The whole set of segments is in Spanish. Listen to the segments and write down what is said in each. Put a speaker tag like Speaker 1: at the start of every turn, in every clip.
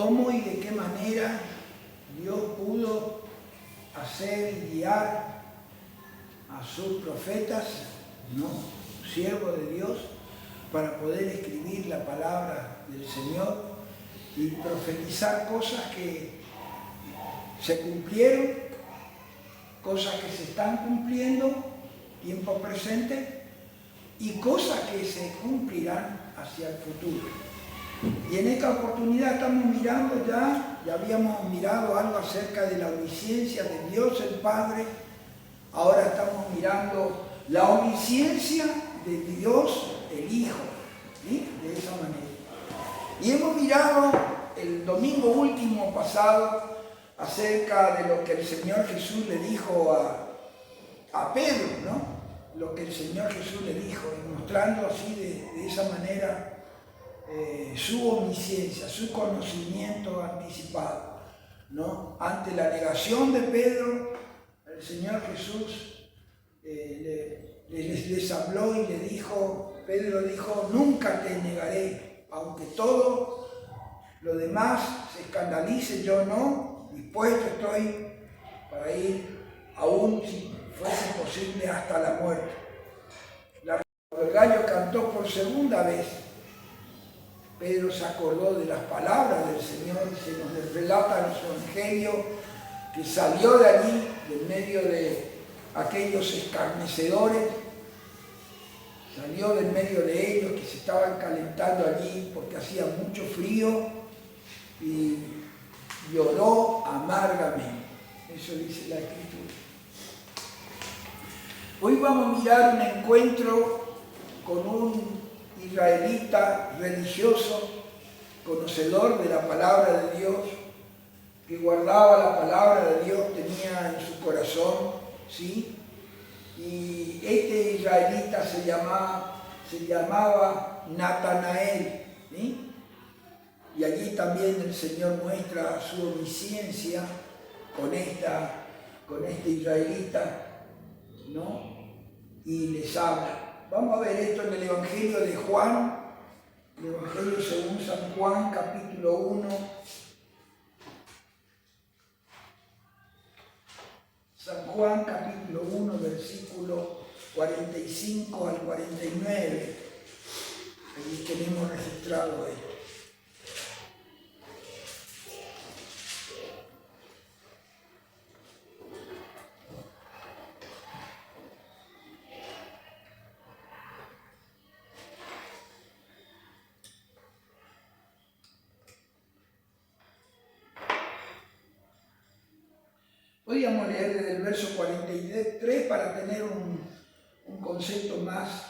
Speaker 1: cómo y de qué manera Dios pudo hacer y guiar a sus profetas, ¿no?, siervos de Dios, para poder escribir la palabra del Señor y profetizar cosas que se cumplieron, cosas que se están cumpliendo, tiempo presente, y cosas que se cumplirán hacia el futuro. Y en esta oportunidad estamos mirando ya habíamos mirado algo acerca de la omnisciencia de Dios el Padre, ahora estamos mirando la omnisciencia de Dios el Hijo, ¿sí?, de esa manera. Y hemos mirado el domingo último pasado acerca de lo que el Señor Jesús le dijo a Pedro, ¿no?, lo que el Señor Jesús le dijo, mostrando así de esa manera su omnisciencia, su conocimiento anticipado, ¿no? Ante la negación de Pedro, el Señor Jesús les habló y le dijo, Pedro dijo, nunca te negaré, aunque todo lo demás se escandalice, yo no, dispuesto estoy para ir, aún si fuese posible, hasta la muerte. El gallo cantó por segunda vez. Pedro se acordó de las palabras del Señor y se nos relata en su evangelio que salió de allí, en medio de aquellos escarnecedores, salió del medio de ellos que se estaban calentando allí porque hacía mucho frío y lloró amargamente. Eso dice la Escritura. Hoy vamos a mirar un encuentro con un israelita religioso, conocedor de la palabra de Dios, que guardaba la palabra de Dios, tenía en su corazón, ¿sí? Y este israelita se llamaba Natanael, ¿sí? Y allí también el Señor muestra su omnisciencia con este israelita, ¿no?, y les habla. Vamos a ver esto en el Evangelio de Juan, el Evangelio según San Juan, capítulo 1. San Juan, capítulo 1, versículo 45 al 49. Allí tenemos registrado esto. Podríamos leer desde el verso 43 para tener un concepto más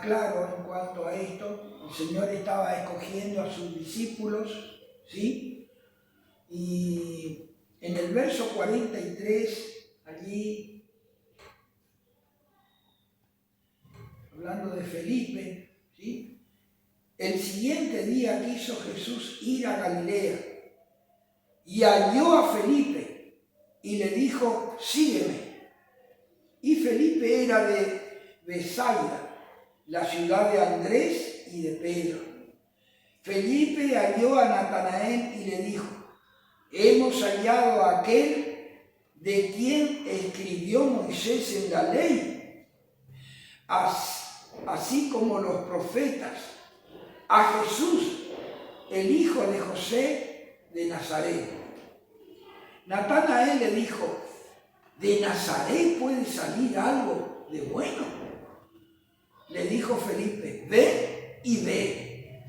Speaker 1: claro en cuanto a esto. El Señor estaba escogiendo a sus discípulos, ¿sí? Y en el verso 43, allí, hablando de Felipe, ¿sí?, el siguiente día quiso Jesús ir a Galilea y halló a Felipe y le dijo, sígueme. Y Felipe era de Besaida, la ciudad de Andrés y de Pedro. Felipe halló a Natanael y le dijo, hemos hallado a aquel de quien escribió Moisés en la ley, así como los profetas, a Jesús, el hijo de José de Nazaret. Natanael le dijo, ¿de Nazaret puede salir algo de bueno? Le dijo Felipe, ve y ve.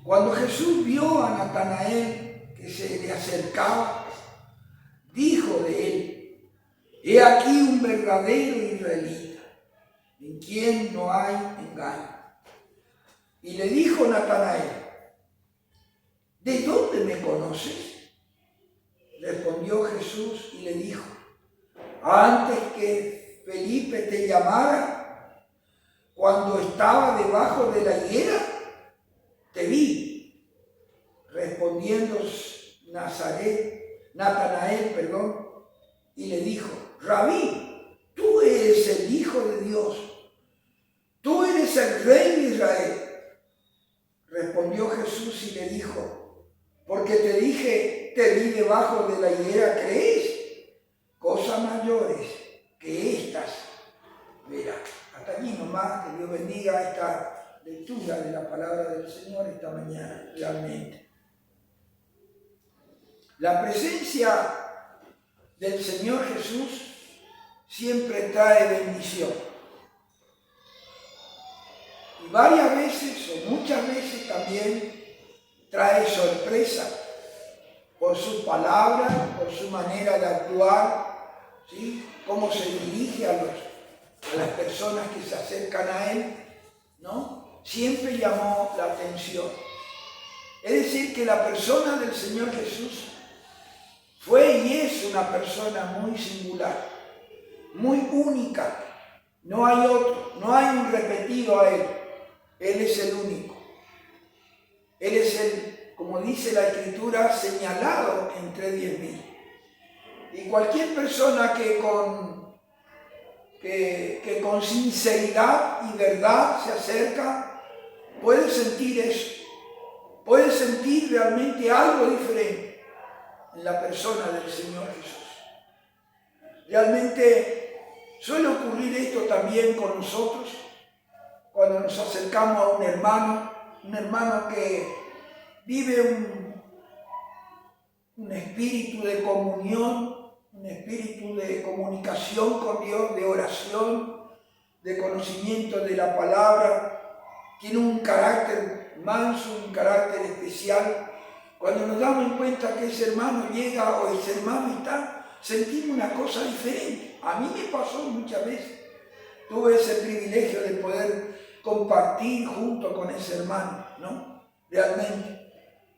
Speaker 1: Cuando Jesús vio a Natanael que se le acercaba, dijo de él, he aquí un verdadero israelita, en quien no hay engaño. Y le dijo Natanael, ¿de dónde me conoces? Respondió Jesús y le dijo, antes que Felipe te llamara, cuando estaba debajo de la higuera, te vi. Respondiendo Natanael, y le dijo, Rabí, tú eres el Hijo de Dios, tú eres el Rey de Israel. Respondió Jesús y le dijo, porque te dije, te vi debajo de la higuera, ¿crees? Cosas mayores que estas verás. Hasta allí nomás, que Dios bendiga esta lectura de la palabra del Señor esta mañana, realmente. La presencia del Señor Jesús siempre trae bendición. Y varias veces o muchas veces también trae sorpresa por su palabra, por su manera de actuar, ¿sí? Cómo se dirige a las personas que se acercan a Él, ¿no? Siempre llamó la atención. Es decir, que la persona del Señor Jesús fue y es una persona muy singular, muy única. No hay otro, no hay un repetido a Él. Él es el único. Él es el, como dice la Escritura, señalado entre 10.000. Y cualquier persona que con sinceridad y verdad se acerca, puede sentir eso. Puede sentir realmente algo diferente en la persona del Señor Jesús. Realmente suele ocurrir esto también con nosotros, cuando nos acercamos a un hermano que vive un espíritu de comunión, un espíritu de comunicación con Dios, de oración, de conocimiento de la palabra, tiene un carácter manso, un carácter especial. Cuando nos damos cuenta que ese hermano llega o ese hermano está, sentimos una cosa diferente. A mí me pasó muchas veces. Tuve ese privilegio de poder compartir junto con ese hermano, ¿no? Realmente.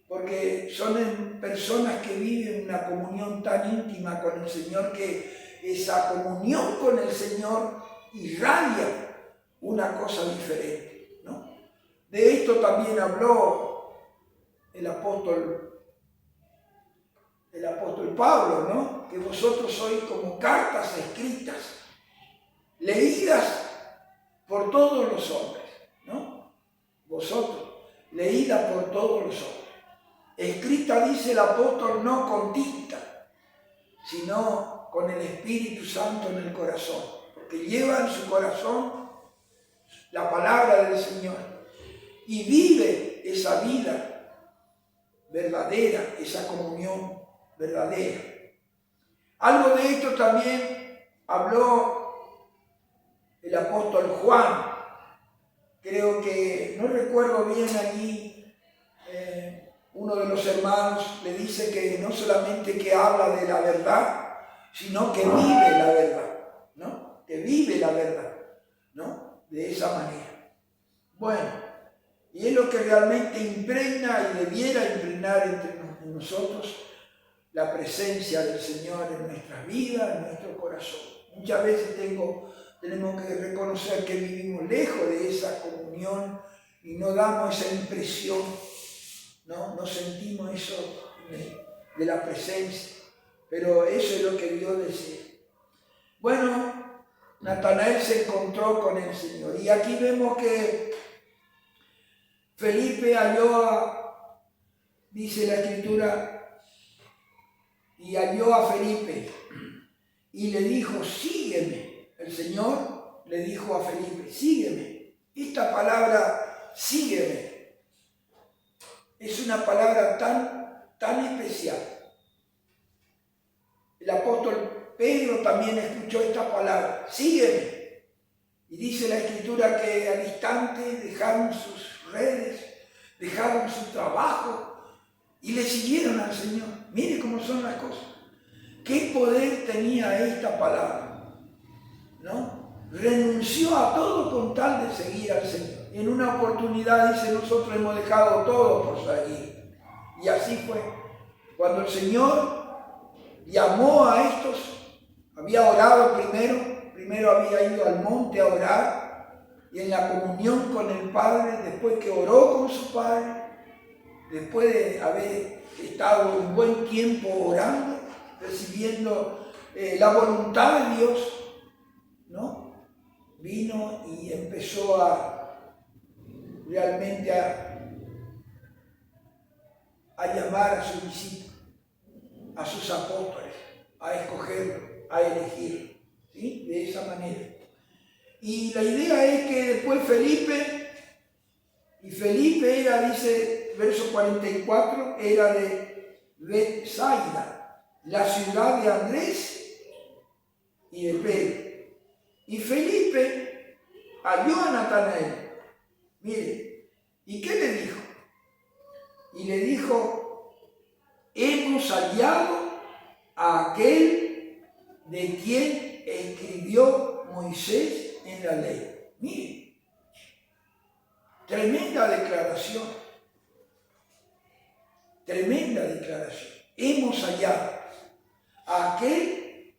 Speaker 1: Porque son personas que viven una comunión tan íntima con el Señor que esa comunión con el Señor irradia una cosa diferente, ¿no? De esto también habló el apóstol Pablo, ¿no? Que vosotros sois como cartas escritas, leídas por todos los hombres, ¿no? Vosotros, leídas por todos los hombres. Escrita, dice el apóstol, no con tinta, sino con el Espíritu Santo en el corazón, porque lleva en su corazón la palabra del Señor y vive esa vida verdadera, esa comunión verdadera. Algo de esto también habló el apóstol Juan. Creo que, no recuerdo bien allí, uno de los hermanos le dice que no solamente que habla de la verdad, sino que vive la verdad, ¿no? Que vive la verdad, ¿no? De esa manera. Bueno, y es lo que realmente impregna y debiera impregnar entre nosotros la presencia del Señor en nuestras vidas, en nuestro corazón. Muchas veces tenemos que reconocer que vivimos lejos de esa comunión y no damos esa impresión, no sentimos eso de la presencia, pero eso es lo que Dios desea. Bueno, Natanael se encontró con el Señor y aquí vemos que Felipe halló, dice la Escritura, y halló a Felipe y le dijo, sígueme. El Señor le dijo a Felipe, sígueme. Esta palabra, sígueme, es una palabra tan especial. El apóstol Pedro también escuchó esta palabra, sígueme. Y dice la Escritura que al instante dejaron sus redes, dejaron su trabajo y le siguieron al Señor. Mire cómo son las cosas. ¿Qué poder tenía esta palabra? ¿No? Renunció a todo con tal de seguir al Señor. En una oportunidad dice, nosotros hemos dejado todo por seguir. Y así fue. Cuando el Señor llamó a estos, había orado primero había ido al monte a orar, y en la comunión con el Padre, después que oró con su Padre, después de haber estado un buen tiempo orando, recibiendo la voluntad de Dios, ¿no? Vino y empezó realmente a llamar a sus discípulos, a sus apóstoles, a escogerlos, a elegirlos, ¿sí? De esa manera. Y la idea es que después Felipe era, dice, verso 44, era de Betsaida, la ciudad de Andrés y de Pedro. Y Felipe halló a Natanael. Mire, ¿y qué le dijo? Y le dijo, hemos hallado a aquel de quien escribió Moisés en la ley. Mire, tremenda declaración. Tremenda declaración. Hemos hallado a aquel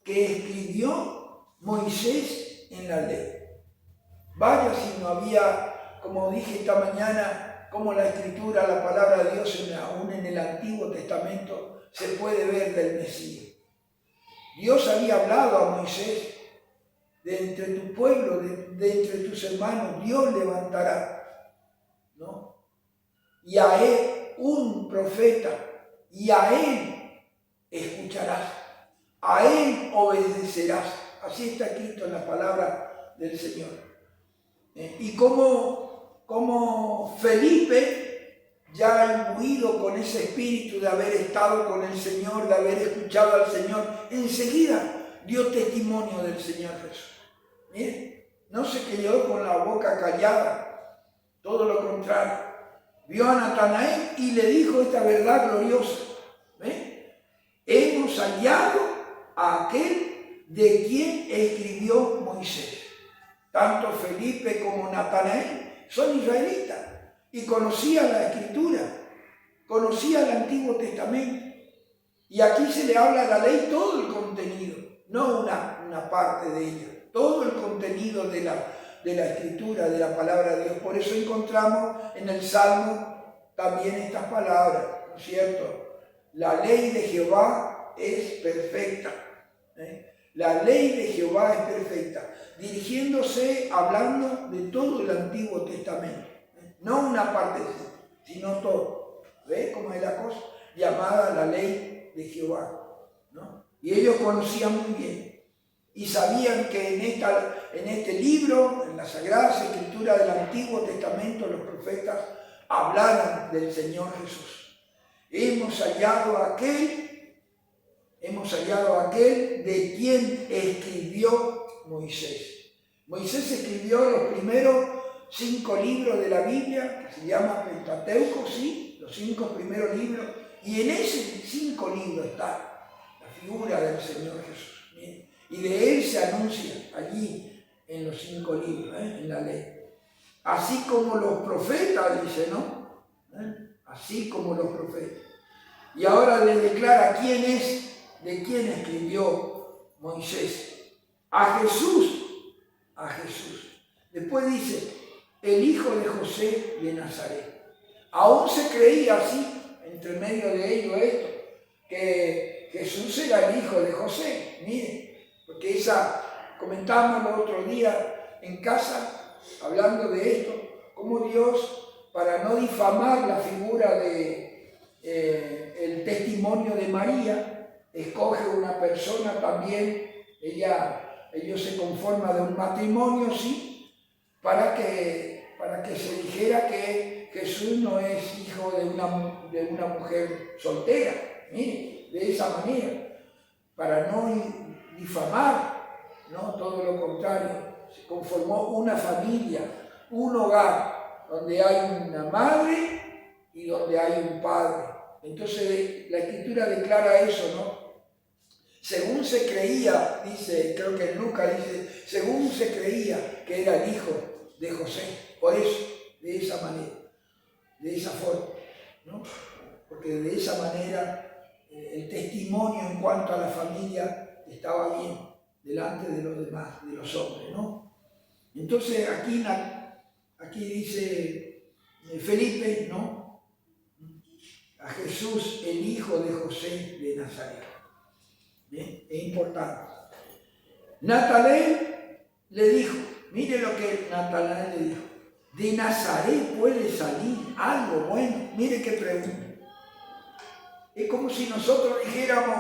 Speaker 1: que escribió Moisés en la ley. Vaya si no había, como dije esta mañana, como la Escritura, la palabra de Dios, aún en el Antiguo Testamento, se puede ver del Mesías. Dios había hablado a Moisés, de entre tu pueblo, de entre tus hermanos, Dios levantará, ¿no? Y a él, un profeta, y a él escucharás, a él obedecerás. Así está escrito en la palabra del Señor. Y como Felipe, ya imbuido con ese espíritu de haber estado con el Señor, de haber escuchado al Señor, enseguida dio testimonio del Señor Jesús. Miren, no se quedó con la boca callada, todo lo contrario. Vio a Natanael y le dijo esta verdad gloriosa. Hemos hallado a aquel de quien escribió Moisés. Tanto Felipe como Natanael son israelitas y conocían la Escritura, conocían el Antiguo Testamento. Y aquí se le habla a la ley todo el contenido, no una parte de ella, todo el contenido de la Escritura, de la palabra de Dios. Por eso encontramos en el Salmo también estas palabras, ¿no es cierto? La ley de Jehová es perfecta. La ley de Jehová es perfecta, dirigiéndose, hablando de todo el Antiguo Testamento, no una parte, sino todo. ¿Ves cómo es la cosa? Llamada la ley de Jehová, ¿no? Y ellos conocían muy bien y sabían que en este libro, en las Sagradas Escrituras del Antiguo Testamento, los profetas hablaran del Señor Jesús. Hemos hallado a aquel de quien escribió Moisés. Moisés escribió los primeros 5 libros de la Biblia, que se llama Pentateuco, ¿sí? Los 5 primeros libros. Y en esos 5 libros está la figura del Señor Jesús. ¿Bien? Y de él se anuncia allí en los 5 libros, en la ley. Así como los profetas, dice, ¿no? Así como los profetas. Y ahora le declara quién es, de quién escribió Moisés. A Jesús. Después dice, el hijo de José de Nazaret. Aún se creía así, entre medio de ello esto, que Jesús era el hijo de José. Mire, porque comentábamos el otro día en casa, hablando de esto, cómo Dios, para no difamar la figura el testimonio de María, escoge una persona también, ellos se conforman de un matrimonio, sí, para que se dijera que Jesús no es hijo de una mujer soltera, mire, de esa manera, para no difamar, no, todo lo contrario, se conformó una familia, un hogar, donde hay una madre y donde hay un padre. Entonces la Escritura declara eso, ¿no? Según se creía, dice, creo que en Lucas dice, según se creía que era el hijo de José. Por eso, de esa manera, de esa forma, ¿no? Porque de esa manera el testimonio en cuanto a la familia estaba bien delante de los demás, de los hombres, ¿no? Entonces aquí dice Felipe, ¿no? A Jesús, el hijo de José de Nazaret. Bien, es importante. Natanael le dijo, mire lo que Natanael le dijo, ¿De Nazaret puede salir algo bueno? Mire qué pregunta. Es como si nosotros dijéramos,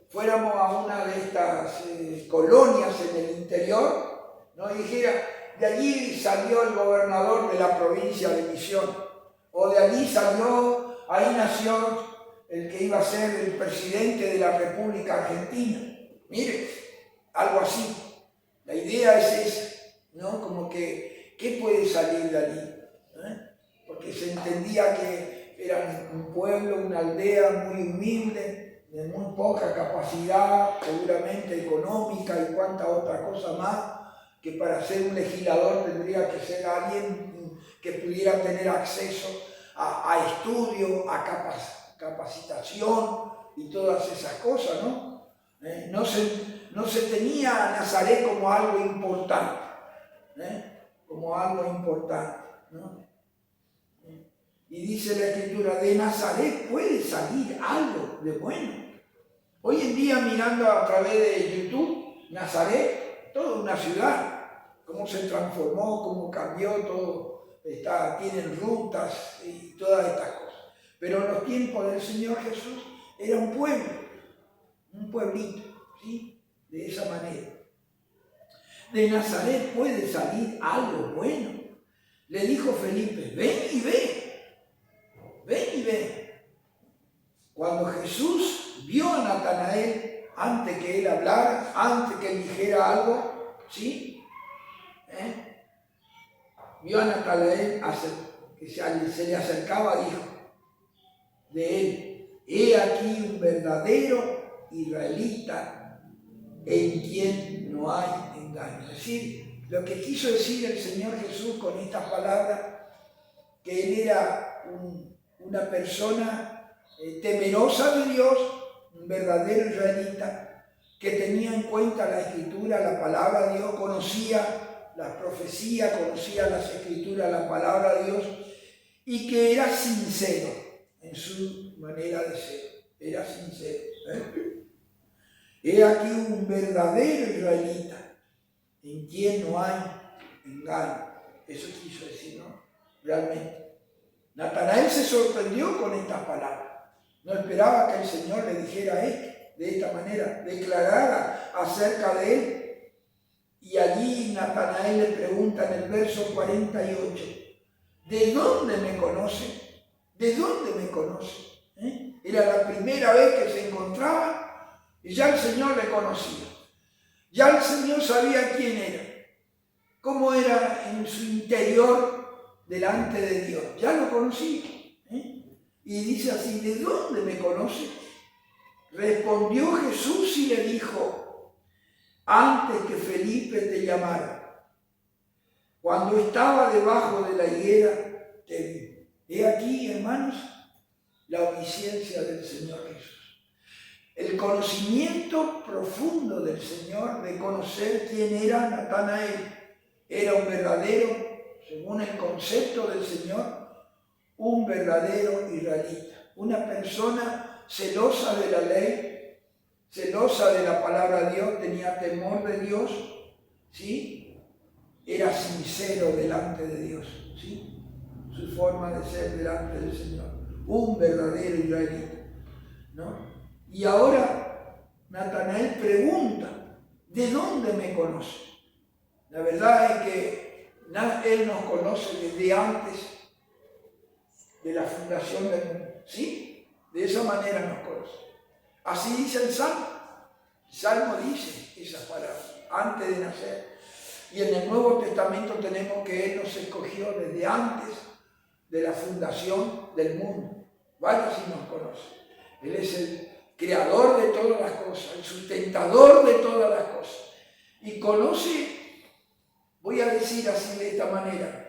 Speaker 1: fuéramos a una de estas colonias en el interior, ¿no? Y dijera, de allí salió el gobernador de la provincia de Misión, o de allí salió, ahí nació el que iba a ser el presidente de la República Argentina. Mire, algo así. La idea es esa, ¿no? Como que, ¿qué puede salir de allí? Porque se entendía que eran un pueblo, una aldea muy humilde, de muy poca capacidad, seguramente económica y cuánta otra cosa más, que para ser un legislador tendría que ser alguien que pudiera tener acceso a estudio, a capacitación y todas esas cosas, ¿no? No se tenía a Nazaret como algo importante, como algo importante, ¿no? Y dice la Escritura, de Nazaret puede salir algo de bueno. Hoy en día, mirando a través de YouTube, Nazaret, toda una ciudad, cómo se transformó, cómo cambió todo, tienen rutas y todas estas cosas. Pero en los tiempos del Señor Jesús era un pueblo, un pueblito, ¿sí? De esa manera. De Nazaret puede salir algo bueno. Le dijo Felipe, ven y ve. Ven y ve. Cuando Jesús vio a Natanael, antes que él hablara, antes que él dijera algo, ¿sí? Vio a Natanael que se le acercaba, dijo de él, he aquí un verdadero israelita en quien no hay engaño. Es decir, lo que quiso decir el Señor Jesús con estas palabras, que él era una persona temerosa de Dios, un verdadero israelita, que tenía en cuenta la Escritura, la palabra de Dios, conocía la profecía, conocía las Escrituras, la palabra de Dios, y que era sincero en su manera de ser, era sincero. He aquí un verdadero israelita, en quien no hay engaño. Eso quiso decir, ¿no? Realmente. Natanael se sorprendió con estas palabras. No esperaba que el Señor le dijera esto, de esta manera, declarara acerca de él. Y allí Natanael le pregunta en el verso 48, ¿de dónde me conoce? ¿De dónde me conoce? Era la primera vez que se encontraba y ya el Señor le conocía. Ya el Señor sabía quién era, cómo era en su interior delante de Dios. Ya lo conocía. Y dice así, ¿de dónde me conoce? Respondió Jesús y le dijo, antes que Felipe te llamara, cuando estaba debajo de la higuera, te vi. He aquí, hermanos, la omnisciencia del Señor Jesús. El conocimiento profundo del Señor, de conocer quién era Natanael. Era un verdadero, según el concepto del Señor, un verdadero israelita. Una persona celosa de la ley, celosa de la palabra de Dios, tenía temor de Dios, ¿sí? Era sincero delante de Dios, ¿sí? Su forma de ser delante del Señor. Un verdadero israelita, ¿no? Y ahora Natanael pregunta, ¿de dónde me conoce? La verdad es que él nos conoce desde antes de la fundación del mundo, ¿sí? De esa manera nos conoce. Así dice el Salmo. El Salmo dice esas palabras, antes de nacer. Y en el Nuevo Testamento tenemos que Él nos escogió desde antes de la fundación del mundo. Vaya si nos conoce. Él es el creador de todas las cosas, el sustentador de todas las cosas. Y conoce, voy a decir así de esta manera,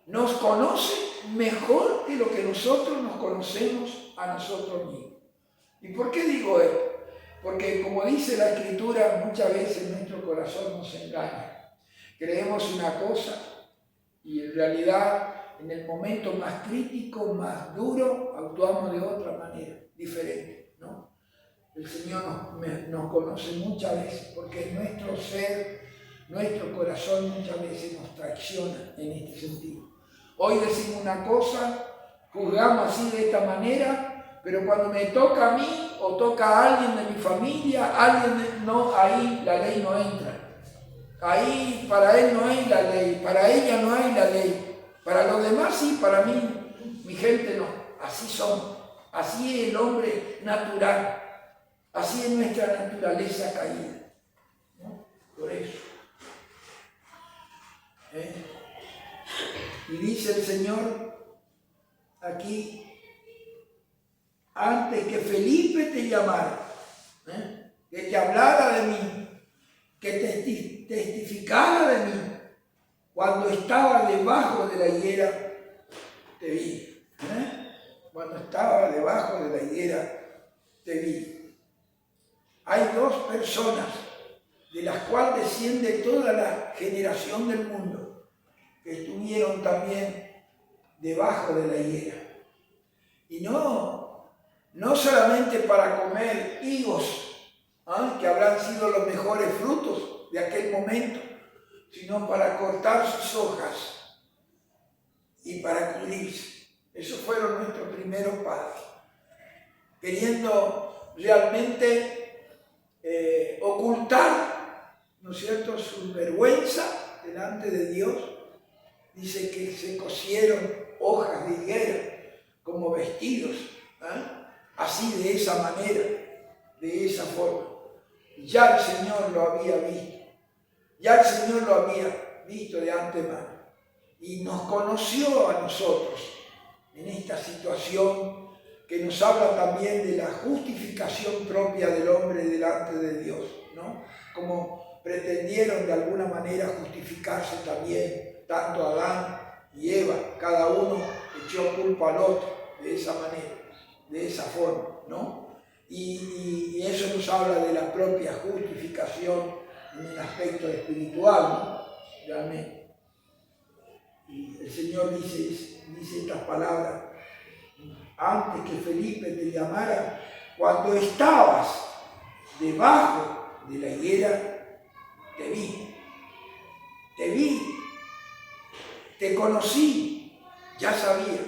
Speaker 1: nos conoce mejor que lo que nosotros nos conocemos a nosotros mismos. ¿Y por qué digo esto? Porque como dice la Escritura, muchas veces nuestro corazón nos engaña. Creemos una cosa y en realidad en el momento más crítico, más duro, actuamos de otra manera, diferente, ¿no? El Señor nos conoce muchas veces porque nuestro ser, nuestro corazón muchas veces nos traiciona en este sentido. Hoy decimos una cosa, juzgamos así de esta manera, pero cuando me toca a mí o toca a alguien de mi familia, ahí la ley no entra. Ahí para él no hay la ley, para ella no hay la ley. Para los demás sí, para mí, mi gente no. Así somos, así es el hombre natural, así es nuestra naturaleza caída, ¿no? Por eso. Y dice el Señor aquí, antes que Felipe te llamara, que te hablara de mí, que testificara de mí, cuando estaba debajo de la higuera, te vi. Cuando estaba debajo de la higuera, te vi. Hay dos personas de las cuales desciende toda la generación del mundo, que estuvieron también debajo de la higuera. Y no solamente para comer higos, que habrán sido los mejores frutos de aquel momento, sino para cortar sus hojas y para cubrirse. Esos fueron nuestros primeros padres, queriendo realmente ocultar, ¿no es cierto?, su vergüenza delante de Dios. Dice que se cosieron hojas de higuera como vestidos, así de esa manera, de esa forma. Ya el Señor lo había visto, ya el Señor lo había visto de antemano y nos conoció a nosotros en esta situación que nos habla también de la justificación propia del hombre delante de Dios, ¿no? Como pretendieron de alguna manera justificarse también, tanto Adán y Eva, cada uno echó culpa al otro de esa manera, de esa forma, ¿no? Y eso nos habla de la propia justificación en el aspecto espiritual, ¿no? Realmente. Y el Señor dice estas palabras, antes que Felipe te llamara, cuando estabas debajo de la higuera, te vi, te conocí, ya sabía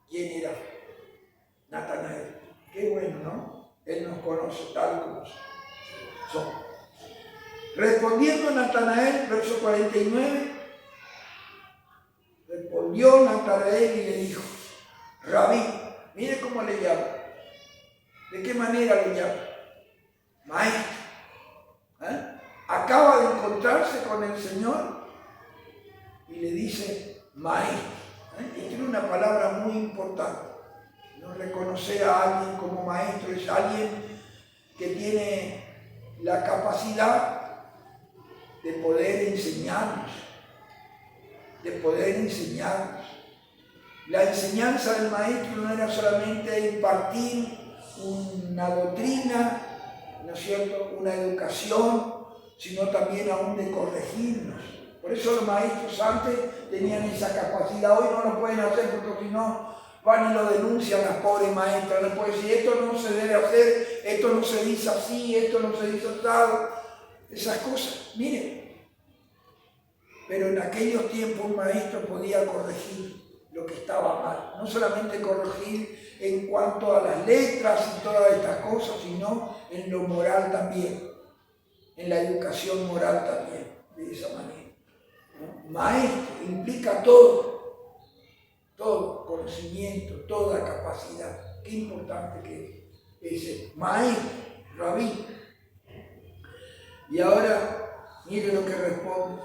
Speaker 1: quién era Natanael. Qué bueno, ¿no? Él nos conoce tal como somos. Respondiendo Natanael, verso 49, respondió Natanael y le dijo, Rabí, mire cómo le llama, de qué manera le llama, maestro. Acaba de encontrarse con el Señor y le dice maestro. Y tiene una palabra muy importante. No reconocer a alguien como maestro es alguien que tiene la capacidad de poder enseñarnos, La enseñanza del maestro no era solamente impartir una doctrina, ¿no es cierto?, una educación, sino también aún de corregirnos. Por eso los maestros antes tenían esa capacidad, hoy no lo pueden hacer porque si no van y lo denuncian las pobres maestras, les pueden decir esto no se debe hacer, esto no se dice así, esto no se dice así, esas cosas, miren. Pero en aquellos tiempos un maestro podía corregir lo que estaba mal, no solamente corregir en cuanto a las letras y todas estas cosas, sino en lo moral también, en la educación moral también, de esa manera, ¿no? Maestro implica todo conocimiento, toda capacidad. Qué importante que es ese maestro, rabí. Y ahora, mire lo que responde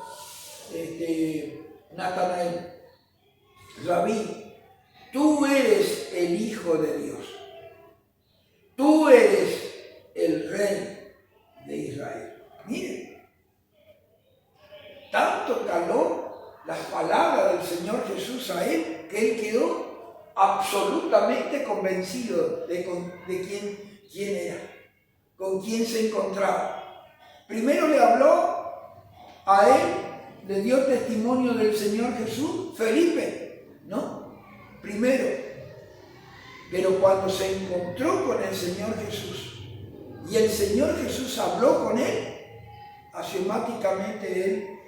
Speaker 1: Natanael. Rabí, tú eres el Hijo de Dios. Tú eres el Rey de Israel. Mire, tanto caló las palabras del Señor Jesús a él, que él quedó absolutamente convencido de quién era, con quién se encontraba. Primero le habló a él, le dio testimonio del Señor Jesús, Felipe, ¿no? Primero. Pero cuando se encontró con el Señor Jesús y el Señor Jesús habló con él, axiomáticamente él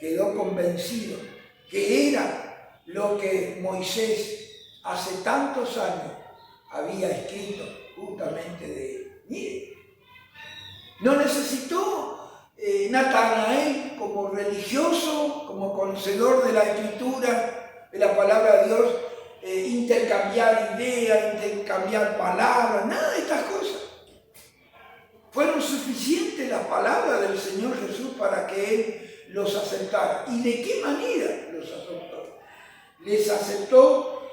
Speaker 1: quedó convencido que era lo que Moisés hace tantos años había escrito justamente de él. Mire, no necesitó Natanael como religioso, como conocedor de la Escritura, de la palabra de Dios, intercambiar ideas, intercambiar palabras, nada de estas cosas. Fueron suficientes las palabras del Señor Jesús para que Él los aceptara. ¿Y de qué manera los aceptó? Les aceptó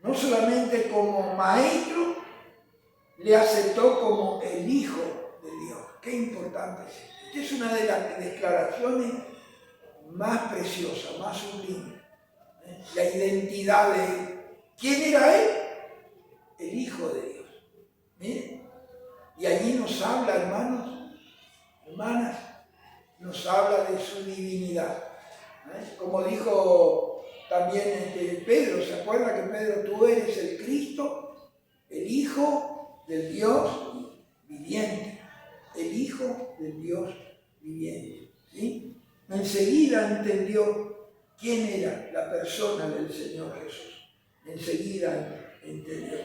Speaker 1: no solamente como maestro, le aceptó como el Hijo de Dios. Qué importante es esto. Esta es una de las declaraciones más preciosas, más sublimes. La identidad de Él. ¿Quién era Él? El Hijo de Dios. Miren. Y allí nos habla, hermanos, hermanas, nos habla de su divinidad. Como dijo también Pedro, ¿se acuerda que Pedro, tú eres el Cristo, el Hijo del Dios viviente? El Hijo del Dios viviente. ¿Sí? Enseguida entendió quién era la persona del Señor Jesús. Enseguida entendió.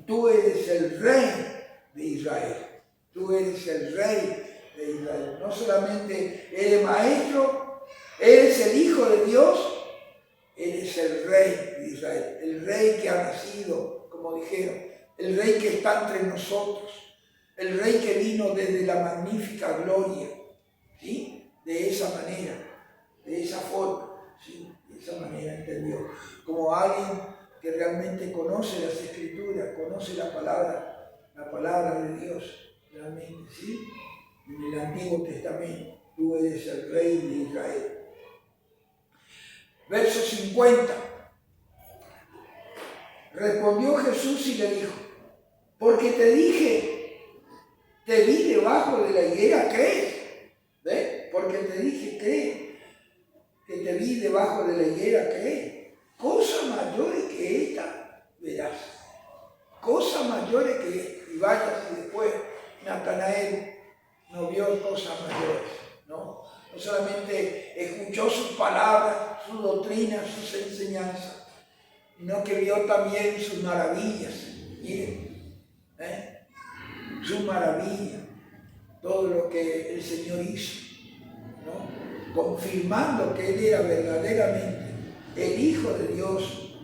Speaker 1: Tú eres el Rey de Israel. Tú eres el Rey de Israel. No solamente eres maestro, eres el Hijo de Dios, eres el Rey de Israel. El Rey que ha nacido, como dijeron, el Rey que está entre nosotros, el Rey que vino desde la magnífica gloria. ¿Sí? De esa manera, de esa forma, ¿sí? De esa manera entendió. Como alguien que realmente conoce las Escrituras, conoce la palabra de Dios, realmente, ¿sí? En el Antiguo Testamento, tú eres el Rey de Israel. Verso 50. Respondió Jesús y le dijo, porque te dije, te vi debajo de la higuera, ¿crees? ¿Ves? Porque te dije, cree, que te vi debajo de la higuera, cree. Cosas mayores que esta verás. Cosas mayores que esta. Y vaya si después Natanael no vio cosas mayores, ¿no? No solamente escuchó sus palabras, su doctrina, sus enseñanzas, sino que vio también sus maravillas. Miren, su maravilla, todo lo que el Señor hizo, ¿no? Confirmando que Él era verdaderamente el Hijo de Dios,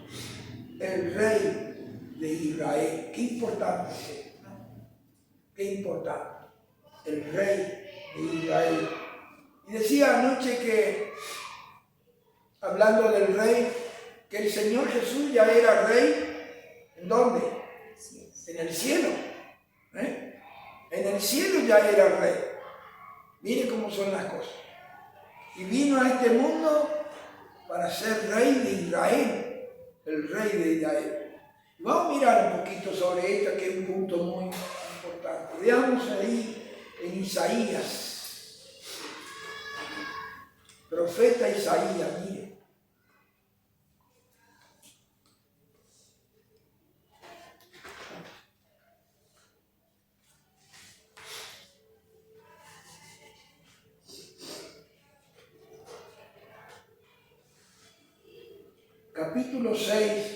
Speaker 1: el Rey de Israel. Qué importante es esto, ¿no? Qué importante. El Rey de Israel. Y decía anoche que, hablando del Rey, que el Señor Jesús ya era Rey. ¿En dónde? En el cielo. En el cielo ya era Rey. Mire cómo son las cosas. Y vino a este mundo para ser Rey de Israel. El Rey de Israel. Y vamos a mirar un poquito sobre esto, que es un punto muy importante. Veamos ahí en Isaías. Profeta Isaías, mire. Capítulo 6.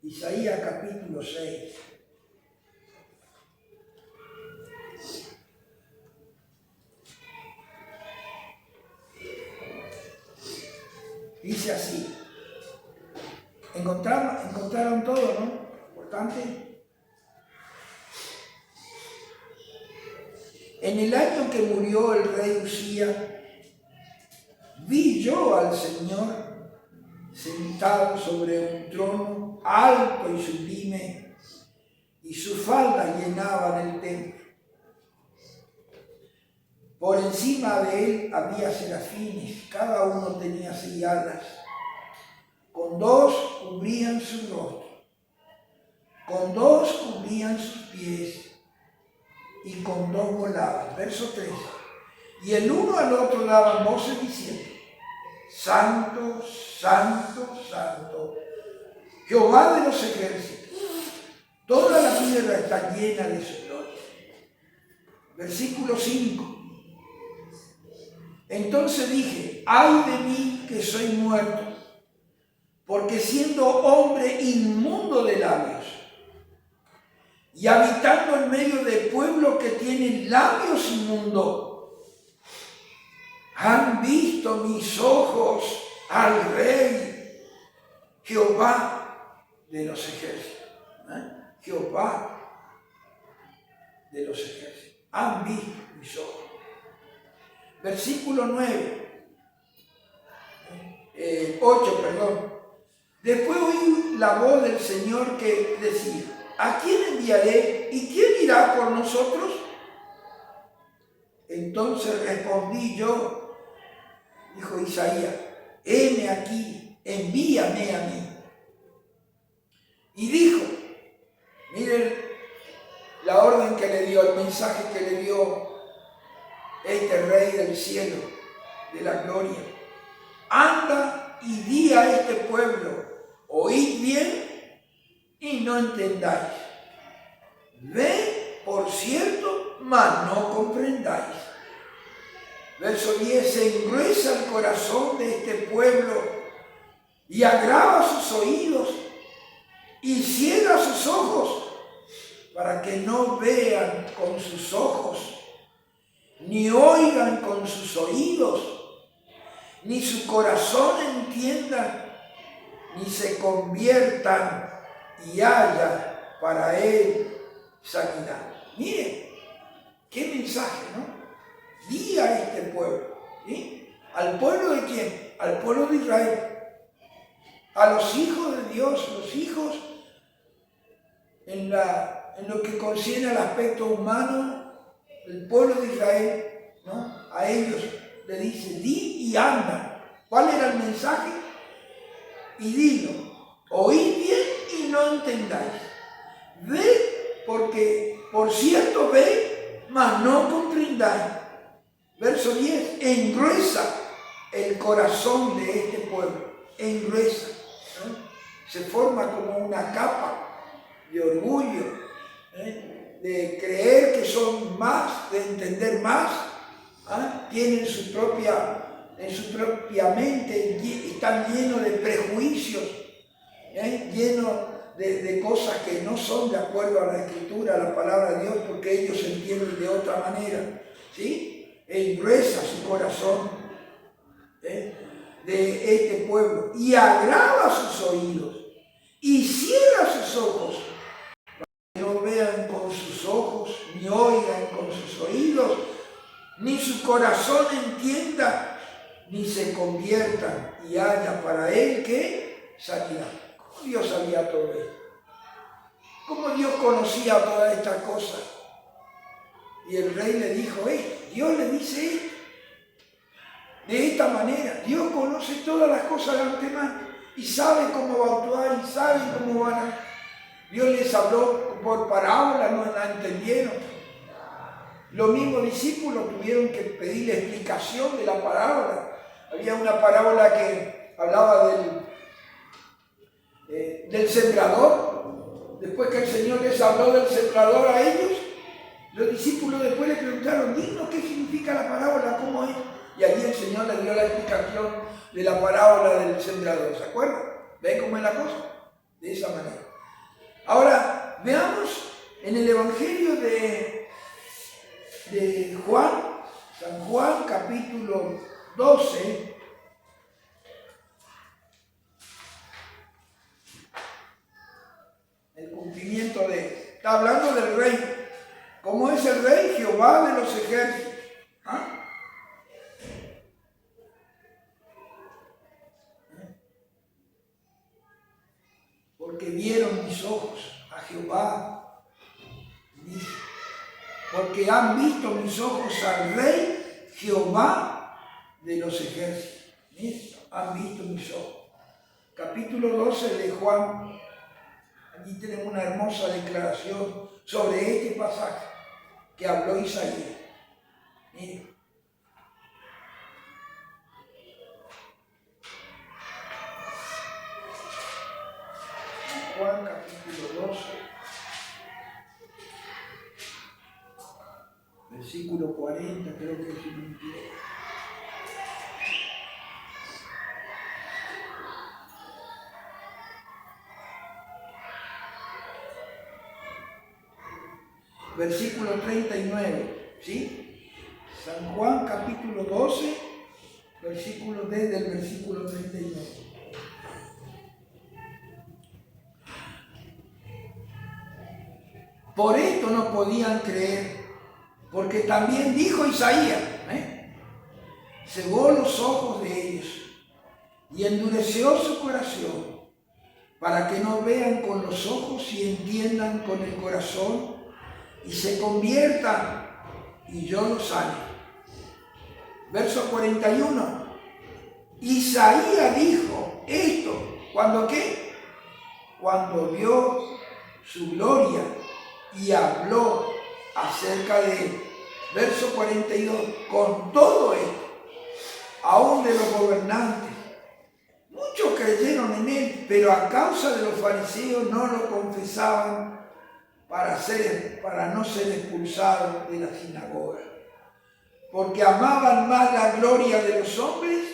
Speaker 1: Isaías capítulo 6. Dice así. Encontraron todo, ¿no? Importante. En el año que murió el rey Usías, vi yo al Señor sentado sobre un trono alto y sublime, y sus faldas llenaban el templo. Por encima de él había serafines, cada uno tenía 6 alas. Con 2 cubrían su rostro, con 2 cubrían sus pies, y con 2 volaban. Verso 3. Y el uno al otro daban voces diciendo, Santo, Santo, Santo, Jehová de los ejércitos, toda la tierra está llena de su gloria. Versículo 5. Entonces dije, ay de mí que soy muerto, porque siendo hombre inmundo de labios, y habitando en medio de pueblos que tienen labios inmundos, han visto mis ojos al Rey, Jehová de los ejércitos. Jehová de los ejércitos. Han visto mis ojos. Versículo 8, perdón. Después oí la voz del Señor que decía, ¿a quién enviaré y quién irá por nosotros? Entonces respondí yo, dijo Isaías, heme aquí, envíame a mí. Y dijo, miren la orden que le dio, el mensaje que le dio este Rey del cielo, de la gloria. Anda y di a este pueblo, oíd bien y no entendáis. Ved, por cierto, mas no comprendáis. Verso 10, se engruesa el corazón de este pueblo y agrava sus oídos y ciega sus ojos para que no vean con sus ojos, ni oigan con sus oídos, ni su corazón entienda, ni se conviertan y haya para él sanidad. Miren, qué mensaje, ¿no? Di a este pueblo, ¿sí? ¿Al pueblo de quién? Al pueblo de Israel, a los hijos de Dios, los hijos en lo que concierne al aspecto humano, el pueblo de Israel, ¿no? A ellos le dice, di y anda. ¿Cuál era el mensaje? Y dilo, oíd bien y no entendáis. Ve, porque por cierto ve, mas no comprendáis. Verso 10, engruesa el corazón de este pueblo, engruesa, ¿no? Se forma como una capa de orgullo, de creer que son más, de entender más, tienen en su propia mente, están llenos de prejuicios, llenos de cosas que no son de acuerdo a la Escritura, a la palabra de Dios, porque ellos se entienden de otra manera, ¿sí? Engruesa su corazón de este pueblo y agrava sus oídos y ciega sus ojos, para que no vean con sus ojos, ni oigan con sus oídos, ni su corazón entienda, ni se conviertan y haya para él que sanidad. ¿Cómo Dios sabía todo esto? ¿Cómo Dios conocía todas estas cosas? Y el rey le dijo esto, Dios le dice esto. De esta manera, Dios conoce todas las cosas de antemano y sabe cómo va a actuar y sabe cómo van a... Dios les habló por parábola, no la entendieron. Los mismos discípulos tuvieron que pedirle explicación de la parábola. Había una parábola que hablaba del sembrador. Después que el Señor les habló del sembrador a ellos, los discípulos después le preguntaron, dinos qué significa la parábola, cómo es. Y allí el Señor les dio la explicación de la parábola del sembrador. ¿Se acuerdan? ¿Ven cómo es la cosa? De esa manera. Ahora, veamos en el Evangelio de Juan, San Juan, capítulo 12. El cumplimiento está hablando del rey. ¿Cómo es el rey? Jehová de los ejércitos. Porque vieron mis ojos a Jehová, dice, porque han visto mis ojos al Rey Jehová de los ejércitos. Miren, han visto mis ojos. Capítulo 12 de Juan. Allí tenemos una hermosa declaración sobre este pasaje que habló Isaías. Miren. Juan capítulo 12, versículo 40, creo que es un pie. Versículo 39, ¿sí? San Juan capítulo 12, versículo desde el versículo 39. Por esto no podían creer, porque también dijo Isaías, cegó los ojos de ellos y endureció su corazón, para que no vean con los ojos y entiendan con el corazón y se conviertan y yo los sane. Verso 41. Isaías dijo esto, ¿cuándo qué? Cuando vio su gloria y habló acerca de él. Verso 42. Con todo esto, aún de los gobernantes, muchos creyeron en él, pero a causa de los fariseos no lo confesaban para no ser expulsados de la sinagoga, porque amaban más la gloria de los hombres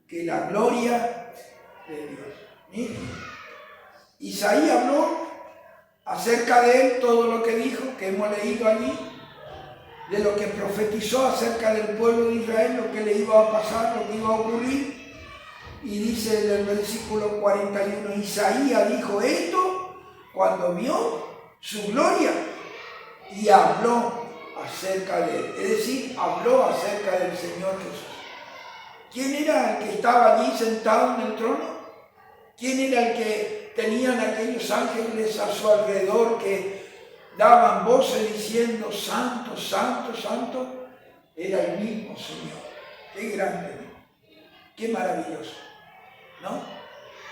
Speaker 1: que la gloria de Dios. Miren, Isaías habló acerca de él todo lo que dijo, que hemos leído allí, de lo que profetizó acerca del pueblo de Israel, lo que le iba a pasar, lo que iba a ocurrir. Y dice en el versículo 41, Isaías dijo esto cuando vio su gloria y habló acerca de él, es decir, habló acerca del Señor Jesús. ¿Quién era el que estaba allí sentado en el trono? ¿Quién era el que tenían aquellos ángeles a su alrededor que daban voces diciendo santo, santo, santo? Era el mismo Señor. Qué grande, qué maravilloso, ¿no?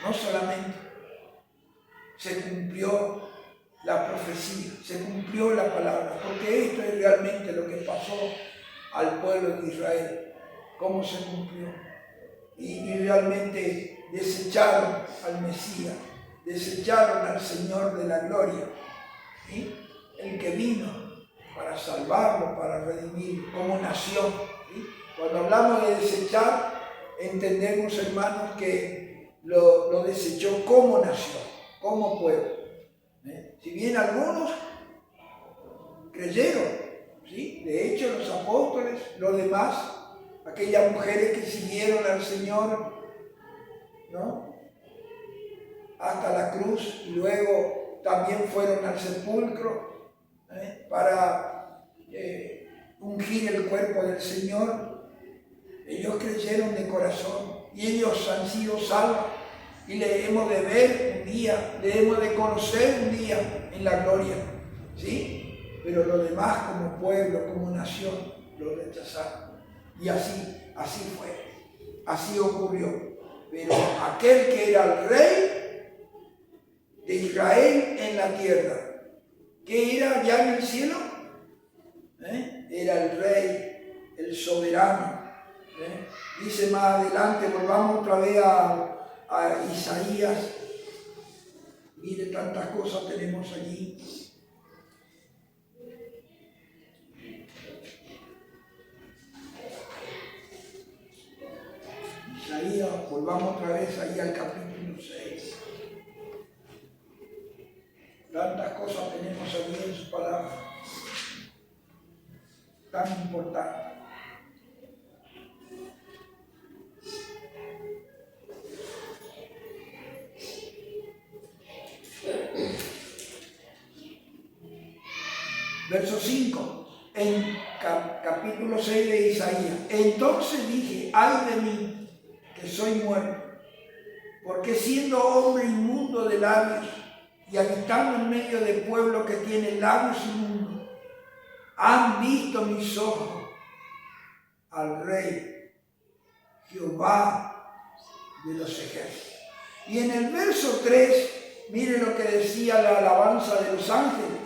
Speaker 1: No solamente se cumplió la profecía, se cumplió la palabra, porque esto es realmente lo que pasó al pueblo de Israel, cómo se cumplió. Y realmente desecharon al Mesías, desecharon al Señor de la gloria, ¿sí? El que vino para salvarlo, para redimir como nación, ¿sí? Cuando hablamos de desechar, entendemos, hermanos, que lo desechó como nación, como pueblo. Si bien algunos creyeron, ¿sí? De hecho los apóstoles, los demás, aquellas mujeres que siguieron al Señor, ¿no? Hasta la cruz, y luego también fueron al sepulcro para ungir el cuerpo del Señor. Ellos creyeron de corazón y ellos han sido salvos. Y le hemos de ver un día, le hemos de conocer un día en la gloria, ¿sí? Pero los demás como pueblo, como nación, lo rechazaron. Y así fue, así ocurrió. Pero aquel que era el rey de Israel en la tierra, ¿qué era ya en el cielo? Era el rey, el soberano. Dice más adelante, volvamos otra vez a Isaías. Mire, tantas cosas tenemos allí. Isaías, volvamos otra vez ahí al capítulo 6. Tantas cosas tenemos allí en su palabra, tan importante. Verso 5, en capítulo 6 de Isaías. Entonces dije, ay de mí, que soy muerto, porque siendo hombre inmundo de labios y habitando en medio de pueblo que tiene labios inmundos, han visto mis ojos al Rey, Jehová de los ejércitos. Y en el verso 3, mire lo que decía la alabanza de los ángeles.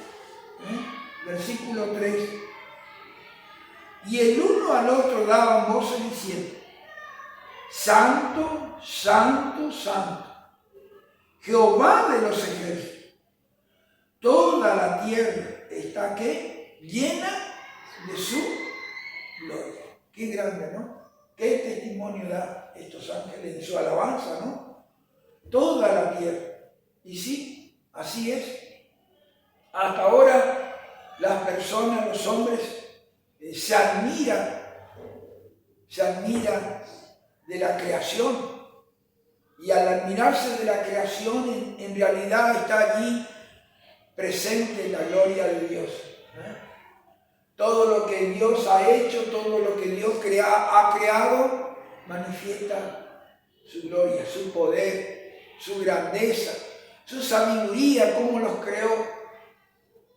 Speaker 1: Versículo 3. Y el uno al otro daban voces diciendo, Santo, Santo, Santo, Jehová de los ejércitos. Toda la tierra está, ¿qué? Llena de su gloria. Qué grande, ¿no? Qué testimonio da estos ángeles en su alabanza, ¿no? Toda la tierra. Y sí, así es. Hasta ahora las personas, los hombres, se admiran de la creación. Y al admirarse de la creación, en realidad está allí presente la gloria de Dios. Todo lo que Dios ha hecho, todo lo que Dios ha creado, manifiesta su gloria, su poder, su grandeza, su sabiduría, cómo los creó.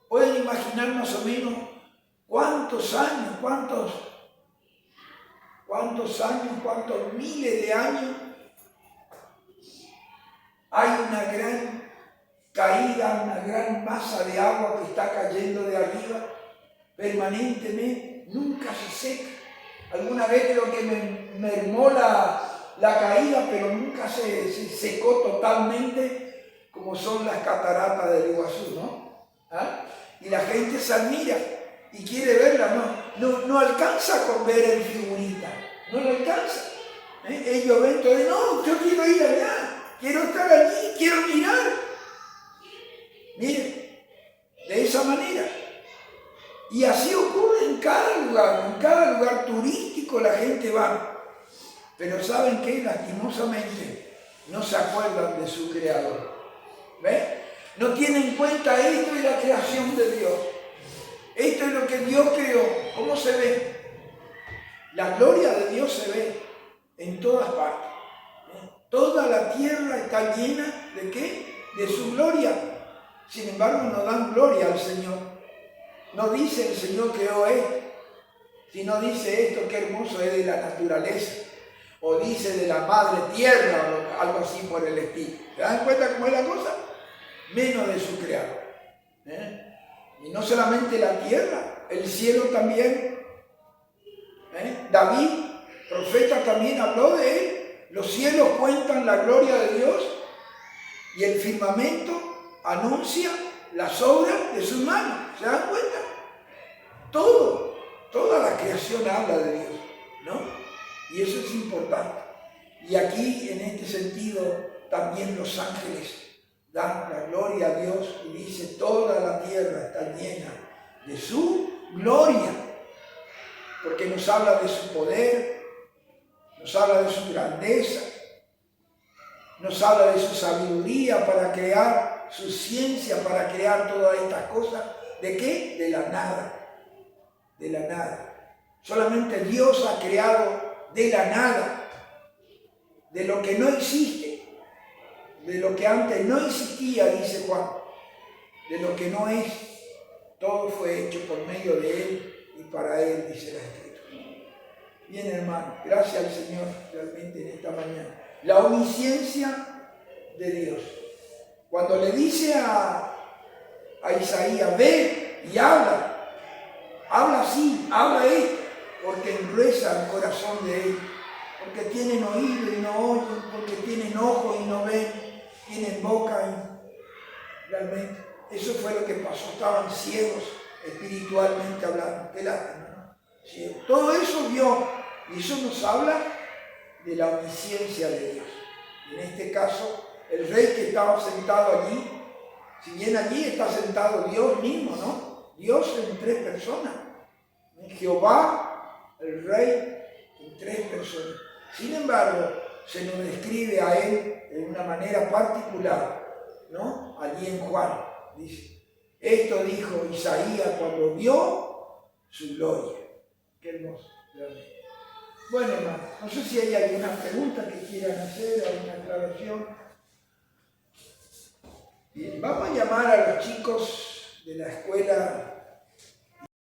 Speaker 1: Pueden imaginar más o menos cuántos años, cuántos miles de años hay una gran caída, una gran masa de agua que está cayendo de arriba permanentemente, nunca se seca. Alguna vez creo que mermó la caída, pero nunca se secó totalmente, como son las cataratas del Iguazú, ¿no? ¿Ah? Y la gente se admira y quiere verla, no alcanza con ver en figurita, no lo alcanza. Ellos ven todo, no, yo quiero ir allá, quiero estar allí, quiero mirar. Miren, de esa manera. Y así ocurre en cada lugar turístico la gente va. Pero ¿saben qué? Lastimosamente no se acuerdan de su creador. ¿Ves? No tienen en cuenta esto y la creación de Dios. Esto es lo que Dios creó. ¿Cómo se ve? La gloria de Dios se ve en todas partes. Toda la tierra está llena ¿de qué? De su gloria. Sin embargo, no dan gloria al Señor. No dice el Señor creó esto, sino dice esto, qué hermoso es de la naturaleza. O dice de la madre tierra o algo así por el estilo. ¿Se dan cuenta cómo es la cosa? Menos de su creador. Y no solamente la tierra, el cielo también. David, profeta, también habló de él. Los cielos cuentan la gloria de Dios y el firmamento anuncia las obras de sus manos. ¿Se dan cuenta? Toda la creación habla de Dios, ¿no? Y eso es importante. Y aquí, en este sentido, también los ángeles dan la gloria a Dios y dice, toda la tierra está llena de su gloria, porque nos habla de su poder, nos habla de su grandeza, nos habla de su sabiduría para crear, su ciencia para crear todas estas cosas. ¿De qué? De la nada. De la nada. Solamente Dios ha creado de la nada, de lo que no existe, de lo que antes no existía, dice Juan, de lo que no es. Todo fue hecho por medio de Él y para Él, dice la Escritura. Bien, hermano, gracias al Señor realmente en esta mañana. La omnisciencia de Dios. Cuando le dice a Isaías, ve y habla así, habla esto, porque engruesa el corazón de él, porque tienen oído y no oyen, porque tienen ojos y no ven, tienen boca y realmente eso fue lo que pasó, estaban ciegos espiritualmente hablando, qué lástima, ¿no? Ciegos. Todo eso vio, y eso nos habla de la omnisciencia de Dios. En este caso, el rey que estaba sentado allí, si bien allí está sentado Dios mismo, ¿no? Dios en 3 personas. Jehová, el rey, en 3 personas. Sin embargo, se nos describe a él de una manera particular, ¿no? Allí en Juan, dice, esto dijo Isaías cuando vio su gloria. Qué hermoso, realmente. Bueno, hermano, no sé si hay alguna pregunta que quieran hacer, alguna aclaración. Bien, vamos a llamar a los chicos de la escuela